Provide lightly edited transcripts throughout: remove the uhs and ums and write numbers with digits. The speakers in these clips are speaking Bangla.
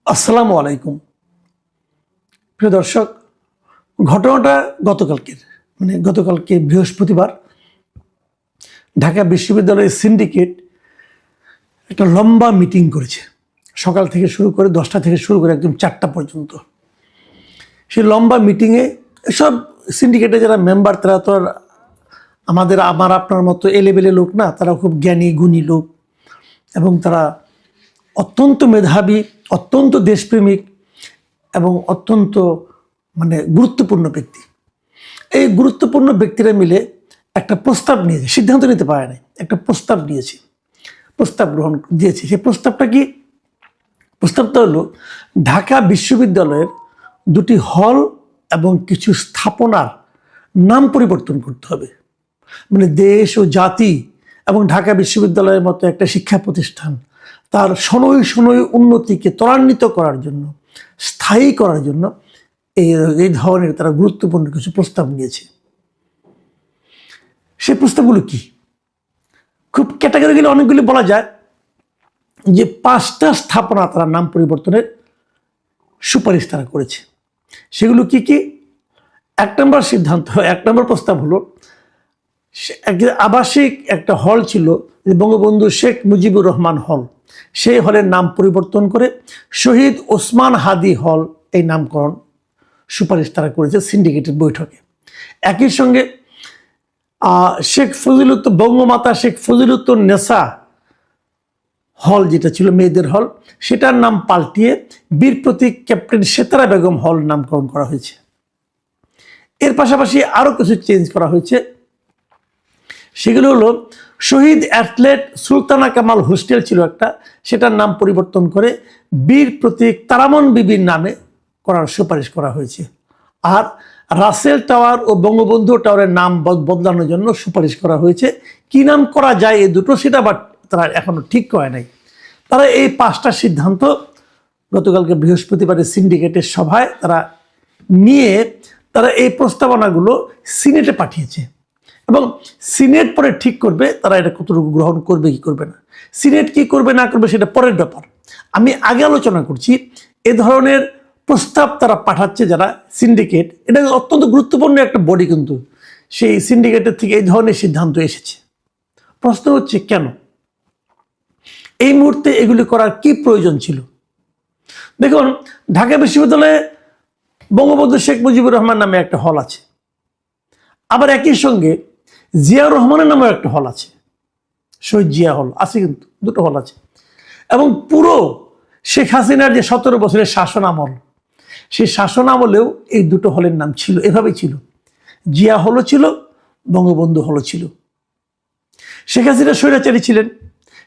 আসসালামু আলাইকুম। প্রিয় দর্শক, ঘটনাটা গতকালকে বৃহস্পতিবার ঢাকা বিশ্ববিদ্যালয়ের সিন্ডিকেট একটা লম্বা মিটিং করেছে। সকাল থেকে শুরু করে 10টা থেকে শুরু করে একদম 4টা পর্যন্ত। সেই লম্বা মিটিংয়ে সব সিন্ডিকেটে যারা মেম্বার তারা তো আর আমার আপনার মতো এলেবেলে লোক না, তারা খুব জ্ঞানী গুণী লোক এবং তারা অত্যন্ত মেধাবী, অত্যন্ত দেশপ্রেমিক এবং অত্যন্ত গুরুত্বপূর্ণ ব্যক্তি। এই গুরুত্বপূর্ণ ব্যক্তিরা মিলে একটা প্রস্তাব নিয়েছে, সিদ্ধান্ত নিতে পারে নাই, একটা প্রস্তাব নিয়েছে, প্রস্তাব গ্রহণ দিয়েছে। সেই প্রস্তাবটা কি? প্রস্তাবটা হলো ঢাকা বিশ্ববিদ্যালয়ের 2টি হল এবং কিছু স্থাপনার নাম পরিবর্তন করতে হবে। দেশ ও জাতি এবং ঢাকা বিশ্ববিদ্যালয়ের মতো একটা শিক্ষা প্রতিষ্ঠান তার শনৈ উন্নতিকে ত্বরান্বিত করার জন্য, স্থায়ী করার জন্য এই ধরনের তারা গুরুত্বপূর্ণ কিছু প্রস্তাব নিয়েছে। সেই প্রস্তাবগুলো কি? খুব ক্যাটাগরিক্যালি অনেকগুলি বলা যায় যে 5টা স্থাপনা তারা নাম পরিবর্তনের সুপারিশ তারা করেছে। সেগুলো কি কি? 1 নম্বর প্রস্তাব হলো আবাসিক একটা হল ছিল বঙ্গবন্ধু শেখ মুজিবুর রহমান হল, সেই হলের নাম পরিবর্তন করে শহীদ ওসমান হাদি হল এই নামকরণ সুপারিশ তারা করেছে সিন্ডিকেটের বৈঠকে। একই সঙ্গে বঙ্গমাতা শেখ ফজিলুত্তরনেসা হল যেটা ছিল মেয়েদের হল, সেটার নাম পাল্টিয়ে বীর প্রতীক ক্যাপ্টেন সেতারা বেগম হল নামকরণ করা হয়েছে। এর পাশাপাশি আরও কিছু চেঞ্জ করা হয়েছে। সেগুলো হলো শহীদ অ্যাথলেট সুলতানা কামাল হোস্টেল ছিল একটা, সেটার নাম পরিবর্তন করে বীর প্রতীক তারামন বিবির নামে করার সুপারিশ করা হয়েছে। আর রাসেল টাওয়ার ও বঙ্গবন্ধু টাওয়ারের নাম বদলানোর জন্য সুপারিশ করা হয়েছে। কি নাম করা যায় এই দুটো, সেটা বাট তারা এখনো ঠিক করে নাই। তারা এই 5টা সিদ্ধান্ত গতকালকে বৃহস্পতিবারের সিন্ডিকেটের সভায় তারা নিয়ে তারা এই প্রস্তাবনাগুলো সিনেটে পাঠিয়েছে এবং সিনেট পরে ঠিক করবে তারা এটা কতটুকু গ্রহণ করবে কি করবে না। সিনেট কি করবে না করবে সেটা পরের ব্যাপার। আমি আগে আলোচনা করছি এ ধরনের প্রস্তাব তারা পাঠাচ্ছে যারা সিন্ডিকেট, এটা অত্যন্ত গুরুত্বপূর্ণ একটা বডি, কিন্তু সেই সিন্ডিকেটের থেকে এই ধরনের সিদ্ধান্ত এসেছে। প্রশ্ন হচ্ছে কেন এই মুহূর্তে এগুলি করার কি প্রয়োজন ছিল? দেখুন, ঢাকা বিশ্ববিদ্যালয়ে বঙ্গবন্ধু শেখ মুজিবুর রহমান নামে একটা হল আছে, আবার একই সঙ্গে জিয়াউর রহমানের নামেও একটা হল আছে, শহীদ জিয়া হল আছে, কিন্তু 2টো হল আছে। এবং পুরো শেখ হাসিনার যে 17 বছরের শাসন আমল, সেই শাসন আমলেও এই 2টো হলের নাম ছিল, এভাবেই ছিল। জিয়া হলও ছিল, বঙ্গবন্ধু হলও ছিল। শেখ হাসিনা স্বৈরাচারী ছিলেন,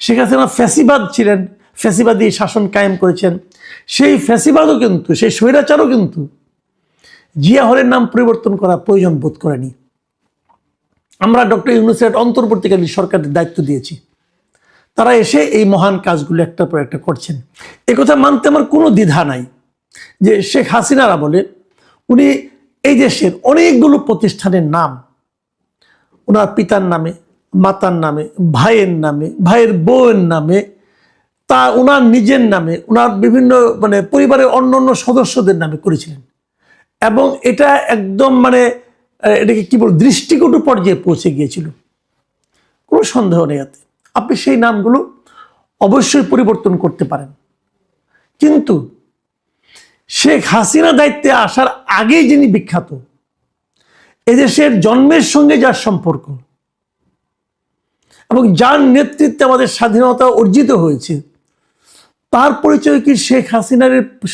শেখ হাসিনা ফ্যাসিবাদ ছিলেন, ফ্যাসিবাদী শাসন কায়েম করেছেন। সেই ফ্যাসিবাদও কিন্তু, সেই স্বৈরাচারও কিন্তু জিয়া হলের নাম পরিবর্তন করা প্রয়োজন বোধ করেনি। আমরা ডক্টর ইউনূসের অন্তর্বর্তীকালীন সরকারের দায়িত্ব দিয়েছি, তারা এসে এই মহান কাজগুলো একটার পর একটা করছেন। একথা মানতে আমার কোনো দ্বিধা নাই যে শেখ হাসিনারা বলে উনি এই দেশের অনেকগুলো প্রতিষ্ঠানের নাম ওনার পিতার নামে, মাতার নামে, ভাইয়ের নামে, ভাইয়ের বউয়ের নামে, তা ওনার নিজের নামে, ওনার বিভিন্ন পরিবারের অন্য সদস্যদের নামে করেছিলেন। এবং এটা একদম এটাকে কি বল, দৃষ্টিকটু পর্যায়ে পৌঁছে গিয়েছিল। কোনো সন্দেহ নেই এতে। আপনি সেই নামগুলো অবশ্যই পরিবর্তন করতে পারেন, কিন্তু শেখ হাসিনা দায়িত্বে আসার আগেই যিনি বিখ্যাত, এদেশের জন্মের সঙ্গে যার সম্পর্ক এবং যার নেতৃত্বে আমাদের স্বাধীনতা অর্জিত হয়েছে, তার পরিচয় কি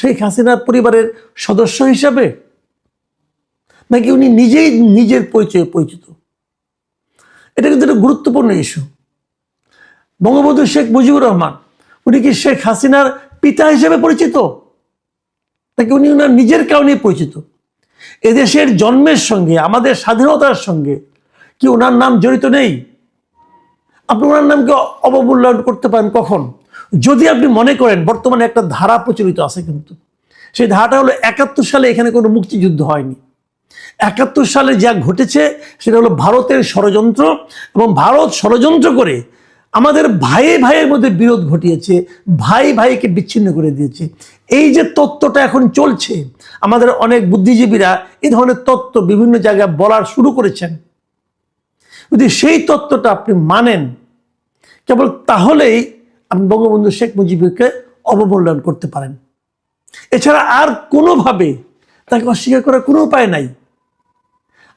শেখ হাসিনার পরিবারের সদস্য হিসাবে, নাকি উনি নিজেই নিজের পরিচয়ে পরিচিত? এটা কিন্তু একটা গুরুত্বপূর্ণ ইস্যু। বঙ্গবন্ধু শেখ মুজিবুর রহমান উনি কি শেখ হাসিনার পিতা হিসেবে পরিচিত, নাকি উনি ওনার নিজের কারণে পরিচিত? এদেশের জন্মের সঙ্গে, আমাদের স্বাধীনতার সঙ্গে কি ওনার নাম জড়িত নেই? আপনি ওনার নামকে অবমূল্যায়ন করতে পারেন কখন? যদি আপনি মনে করেন, বর্তমানে একটা ধারা প্রচলিত আছে, কিন্তু সেই ধারাটা হলো 71 সালে এখানে কোনো মুক্তিযুদ্ধ হয়নি। 71 সালে যা ঘটেছে সেটা হলো ভারতের ষড়যন্ত্র, এবং ভারত ষড়যন্ত্র করে আমাদের ভাইয়ে ভাইয়ের মধ্যে বিরোধ ঘটিয়েছে, ভাই ভাইকে বিচ্ছিন্ন করে দিয়েছে। এই যে তত্ত্বটা এখন চলছে, আমাদের অনেক বুদ্ধিজীবীরা এই ধরনের তত্ত্ব বিভিন্ন জায়গায় বলার শুরু করেছেন। যদি সেই তত্ত্বটা আপনি মানেন, কেবল তাহলেই আপনি বঙ্গবন্ধু শেখ মুজিবকে অবমূল্যায়ন করতে পারেন। এছাড়া আর কোনোভাবে তাকে অস্বীকার করার কোনো উপায় নাই।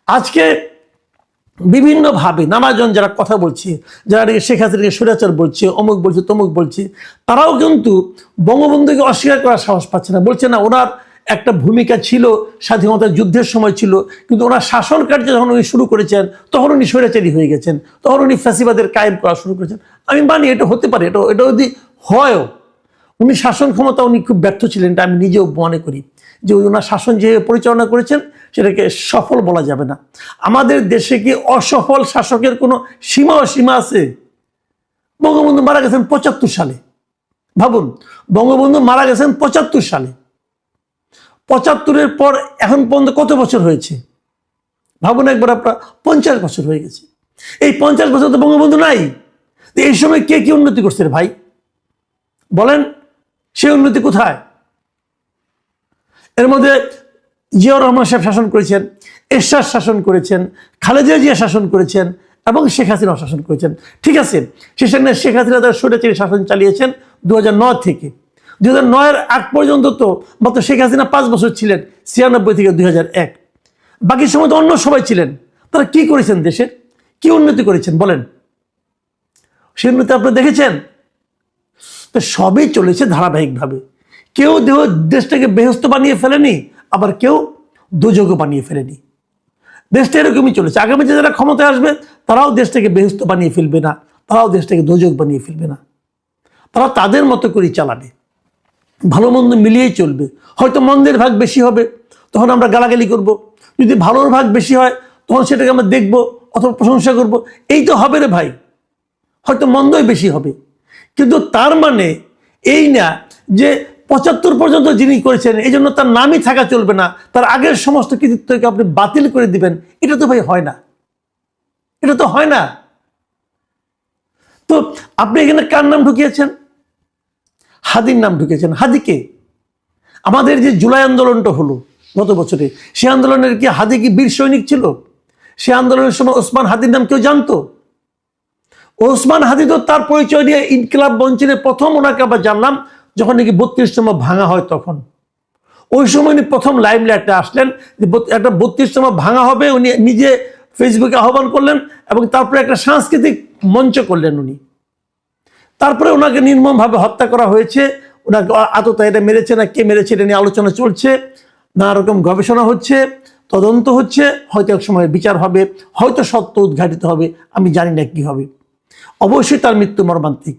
আজকে বিভিন্নভাবে নানাজন যারা কথা বলছে, যারা শেখ হাসিনাকে স্বৈরাচার বলছে, অমুক বলছে, তমুক বলছে, তারাও কিন্তু বঙ্গবন্ধুকে অস্বীকার করার সাহস পাচ্ছে না। বলছে না, ওনার একটা ভূমিকা ছিল, স্বাধীনতা যুদ্ধের সময় ছিল, কিন্তু ওনার শাসন কার্য যখন উনি শুরু করেছেন তখন উনি স্বৈরাচারী হয়ে গেছেন, তখন উনি ফ্যাসিবাদের কায়েম করা শুরু করেছেন। আমি মানি এটা হতে পারে, এটা যদি হয়ও, উনি শাসন ক্ষমতা উনি খুব ব্যর্থ ছিলেন, এটা আমি নিজেও মনে করি যে ওনার শাসন যেভাবে পরিচালনা করেছেন সেটাকে সফল বলা যাবে না। আমাদের দেশে কি অসফল শাসকের কোনো সীমা অসীমা আছে? বঙ্গবন্ধু মারা গেছেন ৭৫ সালে। ভাবুন, বঙ্গবন্ধু মারা গেছেন ৭৫ সালে। ৭৫-এর পর এখন পর্যন্ত কত বছর হয়েছে ভাবুন একবার, আপনার ৫০ বছর হয়ে গেছে। এই ৫০ বছর তো বঙ্গবন্ধু নাই। এই সময় কে কি উন্নতি করছে ভাই বলেন? সেই উন্নতি কোথায়? এর মধ্যে জিয়াউর রহমান সাহেব শাসন করেছেন, এরশাদ শাসন করেছেন, খালেদা জিয়া শাসন করেছেন এবং শেখ হাসিনা শাসন করেছেন। ঠিক আছে, সেই সঙ্গে শেখ হাসিনা তার স্বৈরাচারী শাসন চালিয়েছেন ২০০৯ থেকে। ২০০৯-এর আগ পর্যন্ত তো মাত্র শেখ হাসিনা ৫ বছর ছিলেন, ৯৬ থেকে ২০০১। বাকি সময় তো অন্য সবাই ছিলেন। তারা কি করেছেন? দেশের কি উন্নতি করেছেন বলেন? সেই উন্নতি আপনি দেখেছেন? তো সবই চলেছে ধারাবাহিকভাবে। কেউ দেশটাকে বেহেশত বানিয়ে ফেলেনি, আবার কেউ দোজগও বানিয়ে ফেলেনি। দেশটা এরকমই চলেছে। আগামীতে যারা ক্ষমতায় আসবে তারাও দেশটাকে বেহেশত বানিয়ে ফেলবে না, তারাও দেশটাকে দোজগ বানিয়ে ফেলবে না। তারা তাদের মতো করেই চালাবে, ভালো মন্দ মিলিয়েই চলবে। হয়তো মন্দের ভাগ বেশি হবে, তখন আমরা গালাগালি করব। যদি ভালোর ভাগ বেশি হয় তখন সেটাকে আমরা দেখব অথবা প্রশংসা করব। এই তো হবে রে ভাই, হয়তো মন্দই বেশি হবে। কিন্তু তার মানে এই না যে ৭৫ পর্যন্ত যিনি করেছেন এই জন্য তার নামই থাকা চলবে না, তার আগের সমস্ত কৃতিত্বকে আপনি বাতিল করে দিবেন। এটা তো ভাই হয় না, এটা তো হয় না। তো আপনি এখানে কার নাম ঢুকিয়েছেন? হাদির নাম ঢুকিয়েছেন। হাদিকে আমাদের যে জুলাই আন্দোলনটা হলো গত বছরে, সে আন্দোলনের কি হাদি কি বীর সৈনিক ছিল? সে আন্দোলনের সময় ওসমান হাদির নাম কেউ জানতো? ওসমান হাদি তো তার পরিচয় নিয়ে ইনকিলাব মঞ্চে প্রথম ওনাকে আবার জানলাম যখন নাকি ৩২তম ভাঙা হয়, তখন ওই সময় উনি প্রথম লাইমলাইটে আসলেন যে একটা ৩২তম ভাঙা হবে। উনি নিজে ফেসবুকে আহ্বান করলেন এবং তারপরে একটা সাংস্কৃতিক মঞ্চ করলেন উনি। তারপরে ওনাকে নির্মমভাবে হত্যা করা হয়েছে। ওনাকে আততায়ীরা মেরেছে না কে মেরেছে এটা নিয়ে আলোচনা চলছে, নানা রকম গবেষণা হচ্ছে, তদন্ত হচ্ছে। হয়তো এক সময় বিচার হবে, হয়তো সত্য উদ্ঘাটিত হবে, আমি জানি না কি হবে। অবশ্যই তার মৃত্যু মর্মান্তিক।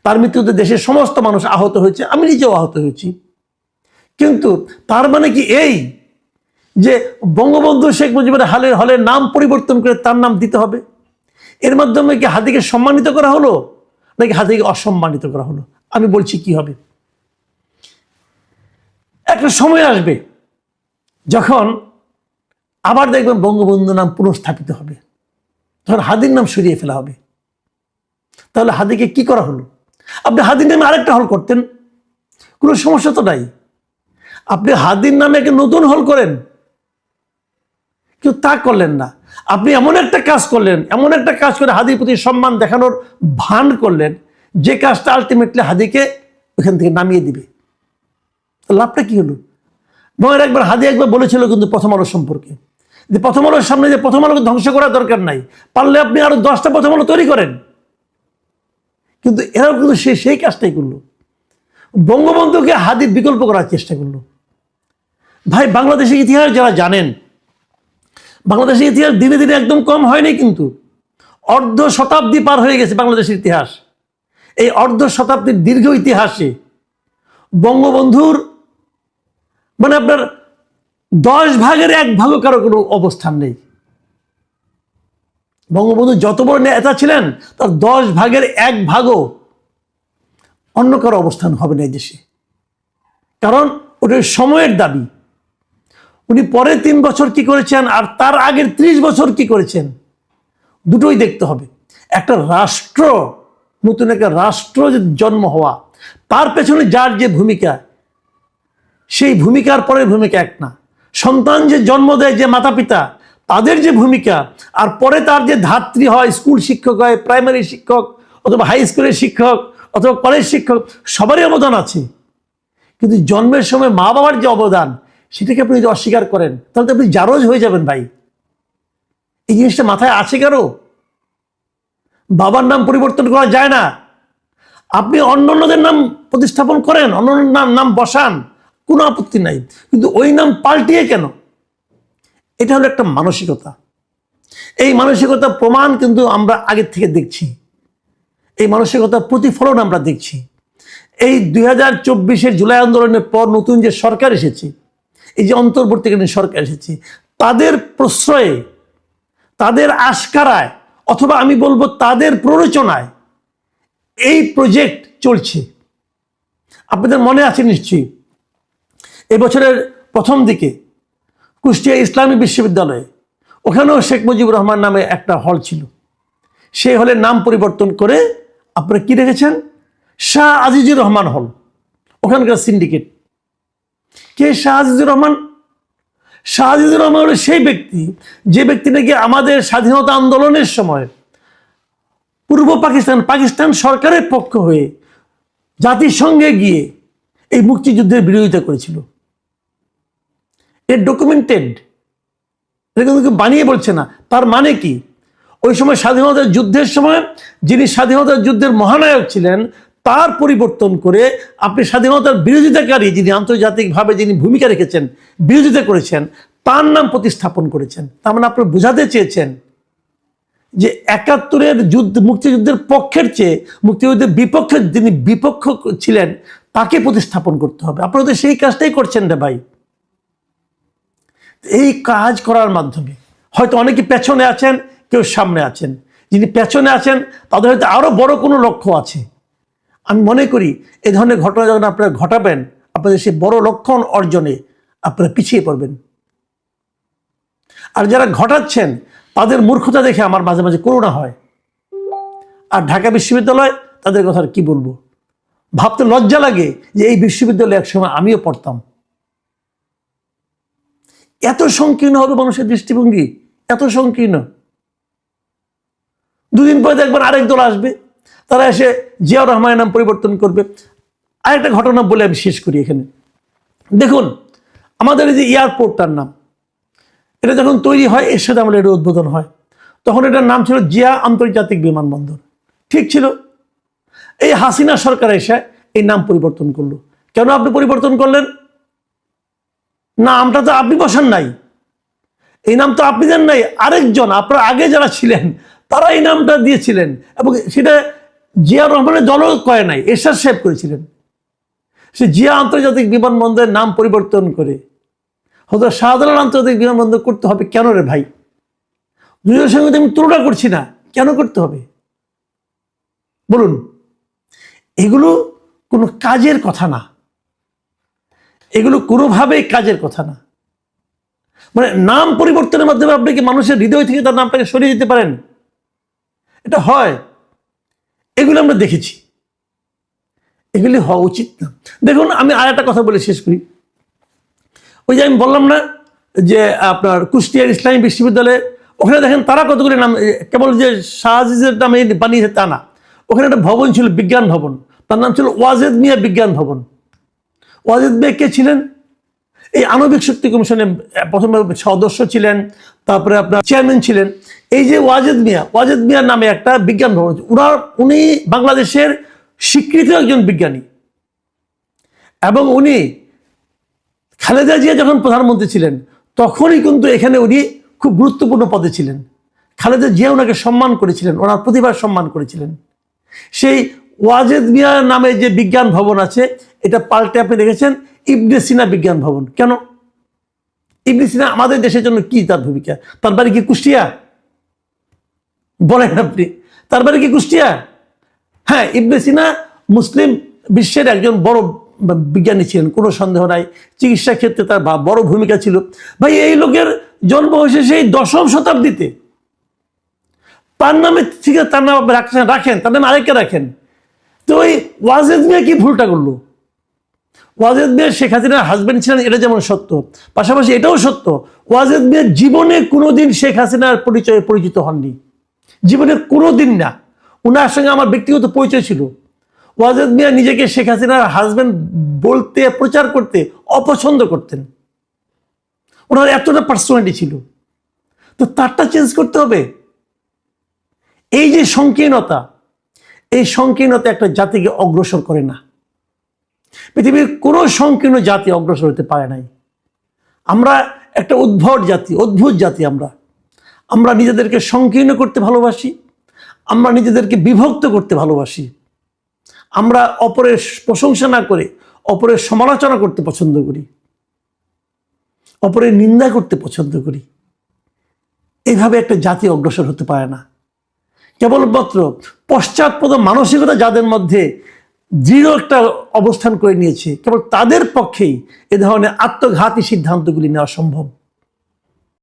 তার মৃত্যুতে দেশের সমস্ত মানুষ আহত হয়েছে, আমি নিজেও আহত হয়েছি। কিন্তু তার মানে কি এই যে বঙ্গবন্ধু শেখ মুজিবের হলের নাম পরিবর্তন করে তার নাম দিতে হবে? এর মাধ্যমে কি হাদিকে সম্মানিত করা হলো নাকি হাদিকে অসম্মানিত করা হলো? আমি বলছি কি হবে। একটা সময় আসবে যখন আবার দেখবেন বঙ্গবন্ধু নাম পুনঃস্থাপিত হবে, তখন হাদির নাম সরিয়ে ফেলা হবে। তাহলে হাদিকে কি করা হলো? আপনি হাদির নামে আরেকটা হল করতেন, কোনো সমস্যা তো নাই। আপনি হাদির নামে একটা নতুন হল করেন, কিন্তু তা করলেন না। আপনি এমন একটা কাজ করলেন, এমন একটা কাজ করে হাদির প্রতি সম্মান দেখানোর ভান করলেন যে কাজটা আলটিমেটলি হাদিকে ওখান থেকে নামিয়ে দিবে। লাভটা কি হলো? মনে একবার হাদি একবার বলেছিল কিন্তু প্রথম আলো সম্পর্কে, যে প্রথম আলোর সামনে যে প্রথম আলোকে ধ্বংস করার দরকার নাই, পারলে আপনি আরো 10টা প্রথম আলো তৈরি করেন। কিন্তু এরাও কিন্তু সেই কাজটাই করলো, বঙ্গবন্ধুকে হাদির বিকল্প করার চেষ্টা করলো। ভাই, বাংলাদেশের ইতিহাস যারা জানেন, বাংলাদেশের ইতিহাস দিনে দিনে একদম কম হয়নি, কিন্তু অর্ধ শতাব্দী পার হয়ে গেছে বাংলাদেশের ইতিহাস। এই অর্ধ শতাব্দীর দীর্ঘ ইতিহাসে বঙ্গবন্ধুর মানে আপনার ১০ ভাগের ১ ভাগও কারো কোনো অবস্থান নেই। বঙ্গবন্ধু যত বড় নেতা ছিলেন তার ১০ ভাগের ১ ভাগও অন্য কারো অবস্থান হবে না এই দেশে, কারণ ওটা সময়ের দাবি। উনি পরে ৩ বছর কি করেছেন আর তার আগের ৩০ বছর কি করেছেন, দুটোই দেখতে হবে। একটা রাষ্ট্র নতুন একটা রাষ্ট্র জন্ম হওয়া, তার পেছনে যার যে ভূমিকা, সেই ভূমিকার পরের ভূমিকা এক না। সন্তান যে জন্ম দেয়, যে মাতা পিতা, তাদের যে ভূমিকা, আর পরে তার যে ধাত্রী হয়, স্কুল শিক্ষক হয়, প্রাইমারি শিক্ষক অথবা হাই স্কুলের শিক্ষক অথবা কলেজ শিক্ষক, সবারই অবদান আছে। কিন্তু জন্মের সময় মা বাবার যে অবদান, সেটাকে আপনি যদি অস্বীকার করেন, তাহলে তো আপনি জারজ হয়ে যাবেন ভাই। এই জিনিসটা মাথায় আছে কারো? বাবার নাম পরিবর্তন করা যায় না। আপনি অন্যান্যদের নাম প্রতিস্থাপন করেন, অন্যান্য নাম বসান, কোনো আপত্তি নাই, কিন্তু ওই নাম পাল্টিয়ে কেন? এটা হলো একটা মানসিকতা। এই মানসিকতা প্রমাণ কিন্তু আমরা আগের থেকে দেখছি, এই মানসিকতার প্রতিফলন আমরা দেখছি। এই 2024 জুলাই আন্দোলনের পর নতুন যে সরকার এসেছে, এই যে অন্তর্বর্তীকালীন সরকার এসেছে, তাদের প্রশ্রয়ে, তাদের আশকারায়, অথবা আমি বলবো তাদের প্ররোচনায় এই প্রজেক্ট চলছে। আপনাদের মনে আছে নিশ্চয়ই, এবছরের প্রথম দিকে কুষ্টিয়া ইসলামী বিশ্ববিদ্যালয়ে, ওখানেও শেখ মুজিবুর রহমান নামে একটা হল ছিল। সেই হলের নাম পরিবর্তন করে আপনারা কি রেখেছেন? শাহ আজিজুর রহমান হল। ওখানকার সিন্ডিকেট কে? শাহ আজিজুর রহমান। শাহ আজিজুর রহমান হল সেই ব্যক্তি, যে ব্যক্তি নাকি আমাদের স্বাধীনতা আন্দোলনের সময় পূর্ব পাকিস্তান সরকারের পক্ষ হয়ে জাতিসংঘে গিয়ে এই মুক্তিযুদ্ধের বিরোধিতা করেছিল। এর ডকুমেন্টেড, এটা কিন্তু বানিয়ে বলছে না। তার মানে কি? ওই সময় স্বাধীনতা যুদ্ধের সময় যিনি স্বাধীনতা যুদ্ধের মহানায়ক ছিলেন, তার পরিবর্তন করে আপনি স্বাধীনতার বিরোধিতাকারী, যিনি আন্তর্জাতিকভাবে যিনি ভূমিকা রেখেছেন, বিরোধিতা করেছেন, তার নাম প্রতিস্থাপন করেছেন। তার মানে আপনি বোঝাতে চেয়েছেন যে 71-এর যুদ্ধ, মুক্তিযুদ্ধের পক্ষের চেয়ে মুক্তিযুদ্ধের বিপক্ষে যিনি বিপক্ষ ছিলেন, তাকে প্রতিস্থাপন করতে হবে। আপনারা তো সেই কাজটাই করছেন রে ভাই। এই কাজ করার মাধ্যমে হয়তো অনেকে পেছনে আছেন, কেউ সামনে আছেন। যিনি পেছনে আছেন তাদের হয়তো আরো বড় কোনো লক্ষ্য আছে। আমি মনে করি এই ধরনের ঘটনা যখন আপনারা ঘটাবেন, আপনাদের সেই বড় লক্ষ্য অর্জনে আপনারা পিছিয়ে পড়বেন। আর যারা ঘটাচ্ছেন তাদের মূর্খতা দেখে আমার মাঝে মাঝে করুণা হয়। আর ঢাকা বিশ্ববিদ্যালয়, তাদের কথা কি বলবো, ভাবতে লজ্জা লাগে যে এই বিশ্ববিদ্যালয়ে একসময় আমিও পড়তাম। এত সংকীর্ণ হবে মানুষের দৃষ্টিভঙ্গি, এত সংকীর্ণ। দুদিন পরে দেখবেন আরেক দল আসবে, তারা এসে জিয়াউর রহমানের নাম পরিবর্তন করবে। আরেকটা ঘটনা বলে আমি শেষ করি এখানে। দেখুন, আমাদের এই যে এয়ারপোর্টটার নাম, এটা যখন তৈরি হয়, এর সাথে আমাদের এটা উদ্বোধন হয়, তখন এটার নাম ছিল জিয়া আন্তর্জাতিক বিমানবন্দর। ঠিক ছিল। এই হাসিনা সরকার এসে এই নাম পরিবর্তন করলো। কেন আপনি পরিবর্তন করলেন? নামটা তো আপনি বসান নাই, এই নাম তো আপনি দেন নাই, আরেকজন আপনার আগে যারা ছিলেন তারা এই নামটা দিয়েছিলেন, এবং সেটা জিয়াউর রহমানের দলও করে নাই, এরশাদ সাহেব করেছিলেন। সে জিয়া আন্তর্জাতিক বিমানবন্দরের নাম পরিবর্তন করে হয়তো শাহজালাল আন্তর্জাতিক বিমানবন্দর করতে হবে কেন রে ভাই? দুজনের সঙ্গে আমি তুলনা করছি না, কেন করতে হবে বলুন? এগুলো কোনো কাজের কথা না, এগুলো কোনোভাবেই কাজের কথা না। মানে নাম পরিবর্তনের মাধ্যমে আপনি কি মানুষের হৃদয় থেকে তার নামটাকে সরিয়ে দিতে পারেন? এটা হয়? এগুলো আমরা দেখেছি, এগুলি হওয়া উচিত না। দেখুন, আমি আর একটা কথা বলে শেষ করি। ওই যে আমি বললাম না যে আপনার কুষ্টিয়ার ইসলামী বিশ্ববিদ্যালয়ে, ওখানে দেখেন তারা কতগুলি নাম, কেবল যে শাহজিজের নামে বানিয়েছে তা না। ওখানে একটা ভবন ছিল, বিজ্ঞান ভবন, তার নাম ছিল ওয়াজেদ মিয়া বিজ্ঞান ভবন। ওয়াজেদ মিয়া কে ছিলেন? এই আণবিক শক্তি কমিশনের প্রথমে সদস্য ছিলেন, তারপরে আপনার চেয়ারম্যান ছিলেন। এই যে ওয়াজেদ মিয়া নামে একটা বিজ্ঞান ভবন, উনি বাংলাদেশের স্বীকৃত একজন বিজ্ঞানী, এবং উনি খালেদা জিয়া যখন প্রধানমন্ত্রী ছিলেন তখনই কিন্তু এখানে উনি খুব গুরুত্বপূর্ণ পদে ছিলেন। খালেদা জিয়া ওনাকে সম্মান করেছিলেন, ওনার প্রতিভার সম্মান করেছিলেন। সেই ওয়াজেদ মিয়া নামে যে বিজ্ঞান ভবন আছে, এটা পাল্টে আপনি দেখেছেন ইবনে সিনা বিজ্ঞান ভবন। কেন? ইবনে সিনা আমাদের দেশের জন্য কি তার ভূমিকা? তার বাড়ি কি কুষ্টিয়া? বলেন আপনি, তার বাড়ি কি কুষ্টিয়া? হ্যাঁ, ইবনে সিনা মুসলিম বিশ্বের একজন বড় বিজ্ঞানী ছিলেন, কোনো সন্দেহ নাই। চিকিৎসা ক্ষেত্রে তার বড় ভূমিকা ছিল। ভাই, এই লোকের জন্ম হয়েছে সেই 10ম শতাব্দীতে। তার নামে ঠিক আছে, তার নাম আপনি রাখেন, তার নামে আরেকটা রাখেন। তো ওই ওয়াজেদ মিয়া কি ভুলটা করলো? ওয়াজেদ মিয়া শেখ হাসিনার হাজবেন্ড ছিলেন, এটা যেমন সত্য, পাশাপাশি এটাও সত্য ওয়াজেদ মিয়া জীবনে কোনোদিন শেখ হাসিনার পরিচয়ে পরিচিত হননি, জীবনে কোনোদিন না। ওনার সঙ্গে আমার ব্যক্তিগত পরিচয় ছিল। ওয়াজেদ মিয়া নিজেকে শেখ হাসিনার হাজবেন্ড বলতে, প্রচার করতে অপছন্দ করতেন। ওনার এতটা পার্সোনালিটি ছিল, তো তারটা চেঞ্জ করতে হবে। এই যে সংকীর্ণতা, এই সংকীর্ণতা একটা জাতিকে অগ্রসর করে না। পৃথিবীর কোনো সংকীর্ণ জাতি অগ্রসর হতে পারে নাই। আমরা একটা উদ্ভট জাতি, অদ্ভুত জাতি। আমরা নিজেদেরকে সংকীর্ণ করতে ভালোবাসি, আমরা নিজেদেরকে বিভক্ত করতে ভালোবাসি, আমরা অপরের প্রশংসা না করে অপরের সমালোচনা করতে পছন্দ করি, অপরের নিন্দা করতে পছন্দ করি। এইভাবে একটা জাতি অগ্রসর হতে পারে না। কেবলমাত্র পশ্চাৎপদ মানসিকতা যাদের মধ্যে দৃঢ় একটা অবস্থান করে নিয়েছে, কেবল তাদের পক্ষেই এ ধরনের আত্মঘাতী সিদ্ধান্তগুলি নেওয়া সম্ভব।